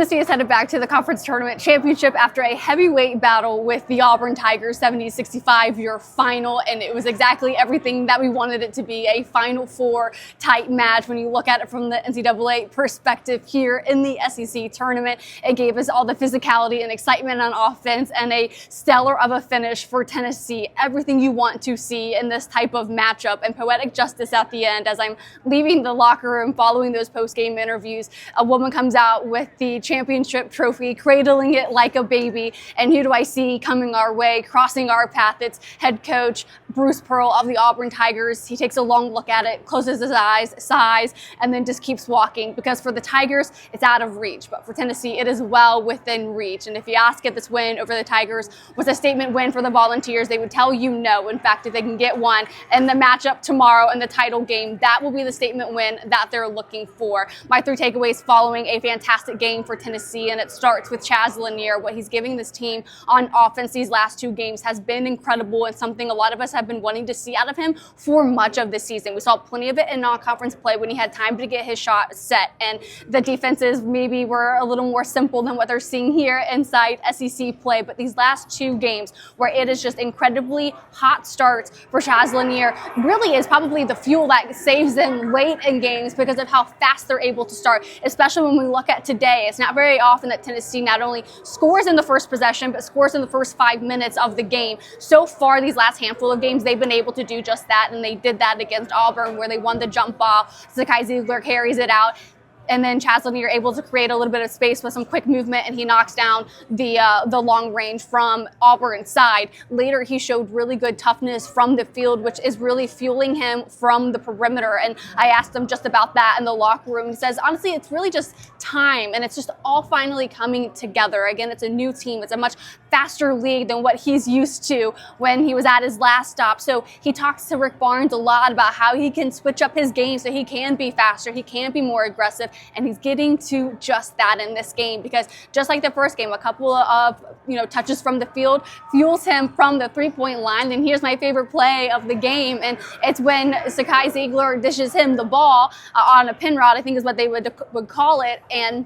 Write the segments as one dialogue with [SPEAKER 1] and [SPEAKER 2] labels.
[SPEAKER 1] Tennessee is headed back to the conference tournament championship after a heavyweight battle with the Auburn Tigers, 70-65, your final, and it was exactly everything that we wanted it to be, a Final Four tight match. When you look at it from the NCAA perspective here in the SEC tournament, it gave us all the physicality and excitement on offense and a stellar of a finish for Tennessee. Everything you want to see in this type of matchup, and poetic justice at the end. As I'm leaving the locker room following those post-game interviews, a woman comes out with the championship trophy, cradling it like a baby. And who do I see coming our way, crossing our path? It's head coach Bruce Pearl of the Auburn Tigers. He takes a long look at it, closes his eyes, sighs, and then just keeps walking, because for the Tigers, it's out of reach. But for Tennessee, it is well within reach. And if you ask if this win over the Tigers was a statement win for the Volunteers, they would tell you no. In fact, if they can get one in the matchup tomorrow in the title game, that will be the statement win that they're looking for. My three takeaways following a fantastic game for Tennessee, and it starts with Chaz Lanier. What he's giving this team on offense these last two games has been incredible, and something a lot of us have been wanting to see out of him for much of this season. We saw plenty of it in non-conference play when he had time to get his shot set, and the defenses maybe were a little more simple than what they're seeing here inside SEC play. But these last two games, where it is just incredibly hot starts for Chaz Lanier, really is probably the fuel that saves them late in games because of how fast they're able to start, especially when we look at today. It's not very often that Tennessee not only scores in the first possession, but scores in the first 5 minutes of the game. So far, these last handful of games, they've been able to do just that, and they did that against Auburn, where they won the jump ball. Zakai Ziegler carries it out, and then Chaz Lanier able to create a little bit of space with some quick movement, and he knocks down the long range from Auburn's side. Later, he showed really good toughness from the field, which is really fueling him from the perimeter. And I asked him just about that in the locker room. He says, honestly, it's really just time, and it's just all finally coming together. Again, it's a new team. It's a much faster league than what he's used to when he was at his last stop. So he talks to Rick Barnes a lot about how he can switch up his game so he can be faster, he can be more aggressive. And he's getting to just that in this game, because just like the first game, a couple of touches from the field fuels him from the three-point line. And here's my favorite play of the game, and it's when Zakai Ziegler dishes him the ball on a pin route, I think is what they would call it, and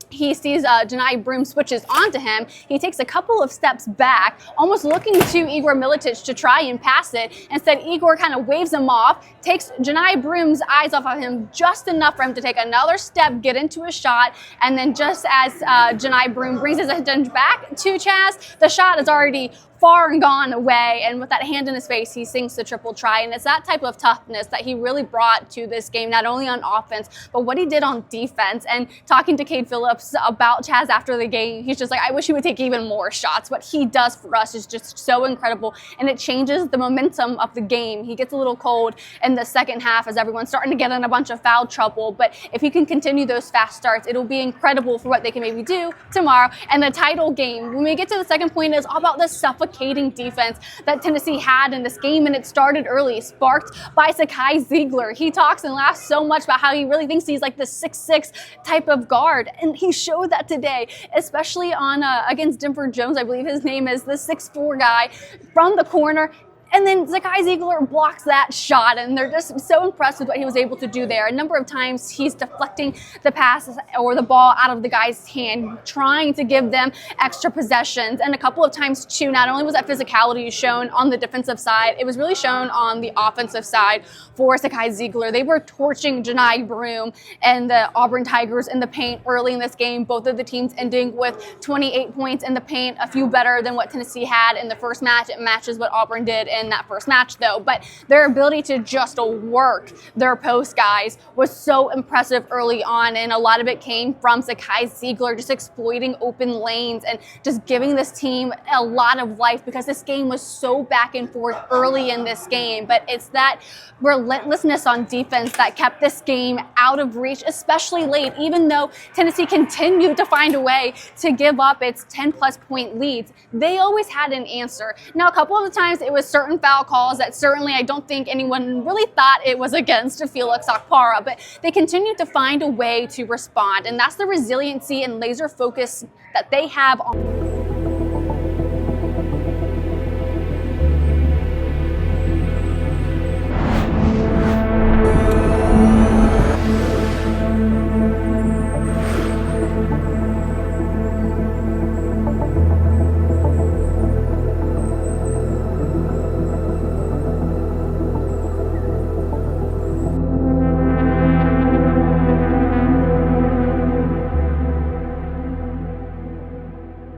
[SPEAKER 1] he sees Janai Broom switches onto him. He takes a couple of steps back, almost looking to Igor Milicic to try and pass it. Instead, Igor kind of waves him off, takes Janai Broom's eyes off of him just enough for him to take another step, get into a shot, and then just as Janai Broom brings his attention back to Chaz, the shot is already far and gone away, and with that hand in his face, he sinks the triple try. And it's that type of toughness that he really brought to this game, not only on offense, but what he did on defense. And talking to Cade Phillips about Chaz after the game, he's just like, I wish he would take even more shots. What he does for us is just so incredible, and it changes the momentum of the game. He gets a little cold in the second half as everyone's starting to get in a bunch of foul trouble, but if he can continue those fast starts, it'll be incredible for what they can maybe do tomorrow and the title game. When we get to the second point, it's all about the suffocating defense that Tennessee had in this game, and it started early, sparked by Zakai Ziegler. He talks and laughs so much about how he really thinks he's like the 6'6" type of guard, and he showed that today, especially on against Denver Jones, I believe his name is, the 6'4" guy from the corner. And then Zakai Ziegler blocks that shot, and they're just so impressed with what he was able to do there. A number of times he's deflecting the pass or the ball out of the guy's hand, trying to give them extra possessions. And a couple of times too, not only was that physicality shown on the defensive side, it was really shown on the offensive side for Zakai Ziegler. They were torching Janai Broom and the Auburn Tigers in the paint early in this game. Both of the teams ending with 28 points in the paint, a few better than what Tennessee had in the first match. It matches what Auburn did in that first match though, but their ability to just work their post guys was so impressive early on, and a lot of it came from Zakai Ziegler just exploiting open lanes and just giving this team a lot of life, because this game was so back and forth early in this game. But it's that relentlessness on defense that kept this game out of reach, especially late, even though Tennessee continued to find a way to give up its 10-plus point leads. They always had an answer. Now, a couple of the times it was certain foul calls that certainly I don't think anyone really thought it was against Felix Okpara, but they continued to find a way to respond, and that's the resiliency and laser focus that they have on.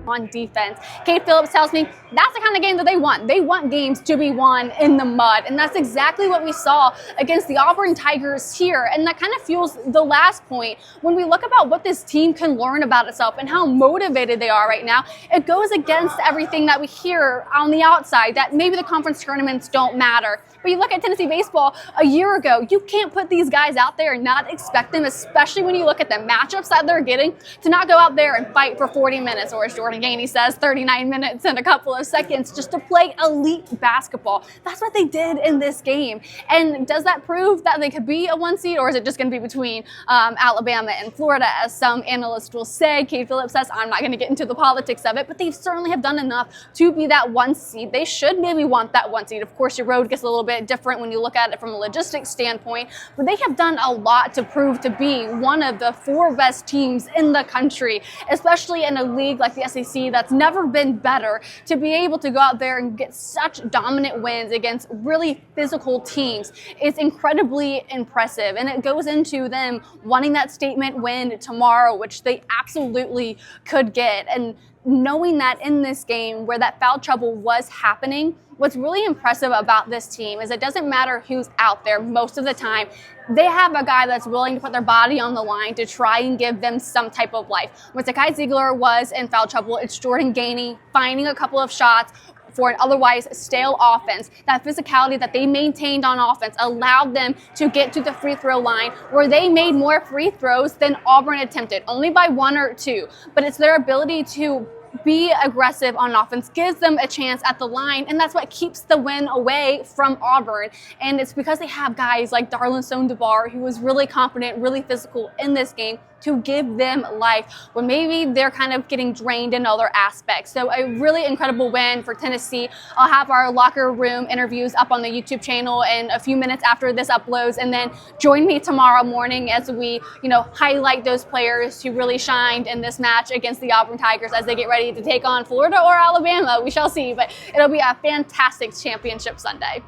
[SPEAKER 1] on defense. Kate Phillips tells me that's the kind of game that they want. They want games to be won in the mud, and that's exactly what we saw against the Auburn Tigers here, and that kind of fuels the last point. When we look about what this team can learn about itself and how motivated they are right now, it goes against everything that we hear on the outside, that maybe the conference tournaments don't matter. But you look at Tennessee baseball a year ago, you can't put these guys out there and not expect them, especially when you look at the matchups that they're getting, to not go out there and fight for 40 minutes, or as Jordan Gainey says, 39 minutes and a couple of seconds, just to play elite basketball. That's what they did in this game. And does that prove that they could be a 1 seed, or is it just going to be between Alabama and Florida, as some analysts will say? Kate Phillips says, I'm not going to get into the politics of it, but they certainly have done enough to be that 1 seed. They should maybe want that 1 seed. Of course, your road gets a little bit different when you look at it from a logistics standpoint, but they have done a lot to prove to be one of the 4 best teams in the country, especially in a league like the SEC that's never been better. To be able to go out there and get such dominant wins against really physical teams is incredibly impressive, and it goes into them wanting that statement win tomorrow, which they absolutely could get. And knowing that in this game where that foul trouble was happening, what's really impressive about this team is it doesn't matter who's out there most of the time. They have a guy that's willing to put their body on the line to try and give them some type of life. When Sakai Ziegler was in foul trouble, it's Jordan Gainey finding a couple of shots for an otherwise stale offense. That physicality that they maintained on offense allowed them to get to the free throw line, where they made more free throws than Auburn attempted, only by 1 or 2. But it's their ability to be aggressive on offense gives them a chance at the line, and that's what keeps the win away from Auburn. And it's because they have guys like Darlin Sondebar, who was really confident, really physical in this game, to give them life when maybe they're kind of getting drained in other aspects. So a really incredible win for Tennessee. I'll have our locker room interviews up on the YouTube channel in a few minutes after this uploads, and then join me tomorrow morning as we, highlight those players who really shined in this match against the Auburn Tigers as they get ready to take on Florida or Alabama. We shall see, but it'll be a fantastic championship Sunday.